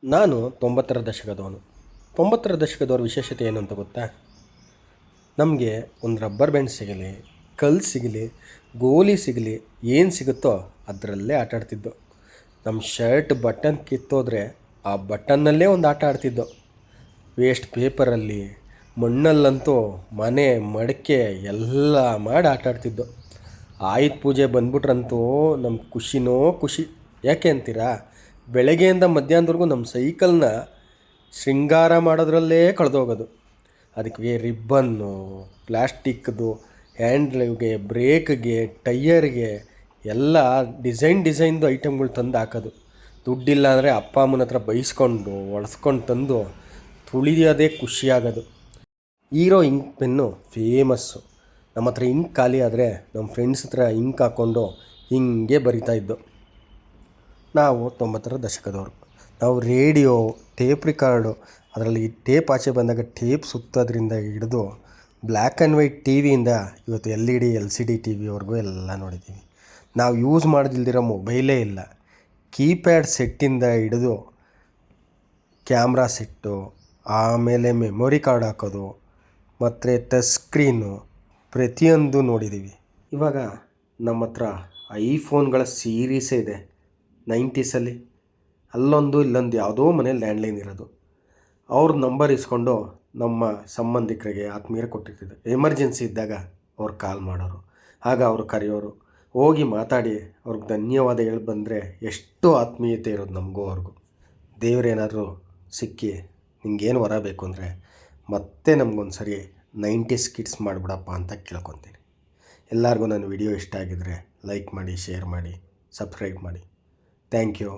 ನಾನು 90ರ ದಶಕದವನು. 90ರ ದಶಕದವ್ರ ವಿಶೇಷತೆ ಏನು ಅಂತ ಗೊತ್ತಾ? ನಮಗೆ ಒಂದು ರಬ್ಬರ್ ಬ್ಯಾಂಡ್ ಸಿಗಲಿ, ಕಲ್ಲು ಸಿಗಲಿ, ಗೋಲಿ ಸಿಗಲಿ, ಏನು ಸಿಗುತ್ತೋ ಅದರಲ್ಲೇ ಆಟ ಆಡ್ತಿದ್ದೋ. ನಮ್ಮ ಶರ್ಟ್ ಬಟನ್ ಕಿತ್ತೋದ್ರೆ ಆ ಬಟನ್ನಲ್ಲೇ ಒಂದು ಆಟ ಆಡ್ತಿದ್ದೋ. ವೇಸ್ಟ್ ಪೇಪರಲ್ಲಿ, ಮಣ್ಣಲ್ಲಂತೂ ಮನೆ ಮಡಕೆ ಎಲ್ಲ ಮಾಡಿ ಆಟ ಆಡ್ತಿದ್ದೋ. ಆಯುಧ ಪೂಜೆ ಬಂದ್ಬಿಟ್ರಂತೂ ನಮ್ಮ ಖುಷಿನೋ ಖುಷಿ. ಯಾಕೆ ಅಂತೀರಾ? ಬೆಳಗ್ಗೆಯಿಂದ ಮಧ್ಯಾಹ್ನದವರೆಗೂ ನಮ್ಮ ಸೈಕಲ್ನ ಶೃಂಗಾರ ಮಾಡೋದ್ರಲ್ಲೇ ಕಳೆದೋಗೋದು. ಅದಕ್ಕೆ ರಿಬ್ಬನ್ನು, ಪ್ಲ್ಯಾಸ್ಟಿಕ್ದು ಹ್ಯಾಂಡ್ಲಿಗೆ, ಬ್ರೇಕ್ಗೆ, ಟೈಯರ್ಗೆ ಎಲ್ಲ ಡಿಸೈನ್ದು ಐಟಮ್ಗಳು ತಂದು ಹಾಕೋದು. ದುಡ್ಡಿಲ್ಲ ಅಂದರೆ ಅಪ್ಪ ಅಮ್ಮನ ಹತ್ರ ಬೈಸ್ಕೊಂಡು ಒಳಸ್ಕೊಂಡು ತಂದು ತುಳಿಯೋದೇ ಖುಷಿಯಾಗೋದು. Hero ink pen famous. ನಮ್ಮ ಹತ್ರ ಇಂಕ್ ಖಾಲಿ ಆದರೆ ನಮ್ಮ ಫ್ರೆಂಡ್ಸ್ ಹತ್ರ ಇಂಕ್ ಹಾಕ್ಕೊಂಡು ಹಿಂಗೆ ಬರಿತಾಯಿದ್ದು. ನಾವು 90ರ ದಶಕದವರು. ನಾವು ರೇಡಿಯೋ, ಟೇಪ್ ರಿಕಾರ್ಡು, ಅದರಲ್ಲಿ ಟೇಪ್ ಆಚೆ ಬಂದಾಗ ಟೇಪ್ ಸುತ್ತೋದ್ರಿಂದ ಹಿಡಿದು ಬ್ಲ್ಯಾಕ್ ಆ್ಯಂಡ್ ವೈಟ್ ಟಿ ವಿಯಿಂದ ಇವತ್ತು LED LCD ಟಿ ವಿವರೆಗೂ ಎಲ್ಲ ನೋಡಿದ್ದೀವಿ. ನಾವು ಯೂಸ್ ಮಾಡೋದಿಲ್ದಿರೋ ಮೊಬೈಲೇ ಇಲ್ಲ. ಕೀಪ್ಯಾಡ್ ಸೆಟ್ಟಿಂದ ಹಿಡಿದು ಕ್ಯಾಮ್ರಾ ಸೆಟ್ಟು, ಆಮೇಲೆ ಮೆಮೊರಿ ಕಾರ್ಡ್ ಹಾಕೋದು, ಮತ್ತು ಟಚ್ ಸ್ಕ್ರೀನು ಪ್ರತಿಯೊಂದು ನೋಡಿದ್ದೀವಿ. ಇವಾಗ ನಮ್ಮ ಹತ್ರ ಐಫೋನ್ಗಳ ಸೀರೀಸೇ ಇದೆ. 90ಸಲ್ಲಿ ಅಲ್ಲೊಂದು ಇಲ್ಲೊಂದು ಯಾವುದೋ ಮನೇಲಿ ಲ್ಯಾಂಡ್ಲೈನ್ ಇರೋದು. ಅವ್ರ ನಂಬರ್ ಇಸ್ಕೊಂಡು ನಮ್ಮ ಸಂಬಂಧಿಕರಿಗೆ ಆತ್ಮೀಯರಿಗೆ ಕೊಟ್ಟಿರ್ತಿದ್ದೆ. ಎಮರ್ಜೆನ್ಸಿ ಇದ್ದಾಗ ಅವ್ರು ಕಾಲ್ ಮಾಡೋರು, ಆಗ ಅವರು ಕರೆಯೋರು. ಹೋಗಿ ಮಾತಾಡಿ ಅವ್ರಿಗೆ ಧನ್ಯವಾದ ಹೇಳಿ ಬಂದರೆ ಎಷ್ಟು ಆತ್ಮೀಯತೆ ಇರೋದು ನಮಗೂ ಅವ್ರಿಗೂ. ದೇವರೇನಾದರೂ ಸಿಕ್ಕಿ ನಿಂಗೇನು ವರ ಬೇಕು ಅಂದರೆ ಮತ್ತೆ ನಮಗೊಂದು ಸರಿ 90s ಕಿಡ್ಸ್ ಮಾಡಿಬಿಡಪ್ಪ ಅಂತ ಕೇಳ್ಕೊತೀನಿ. ಎಲ್ಲರಿಗೂ ನನ್ನ ವಿಡಿಯೋ ಇಷ್ಟ ಆಗಿದ್ದರೆ ಲೈಕ್ ಮಾಡಿ, ಶೇರ್ ಮಾಡಿ, ಸಬ್ಸ್ಕ್ರೈಬ್ ಮಾಡಿ. Thank you.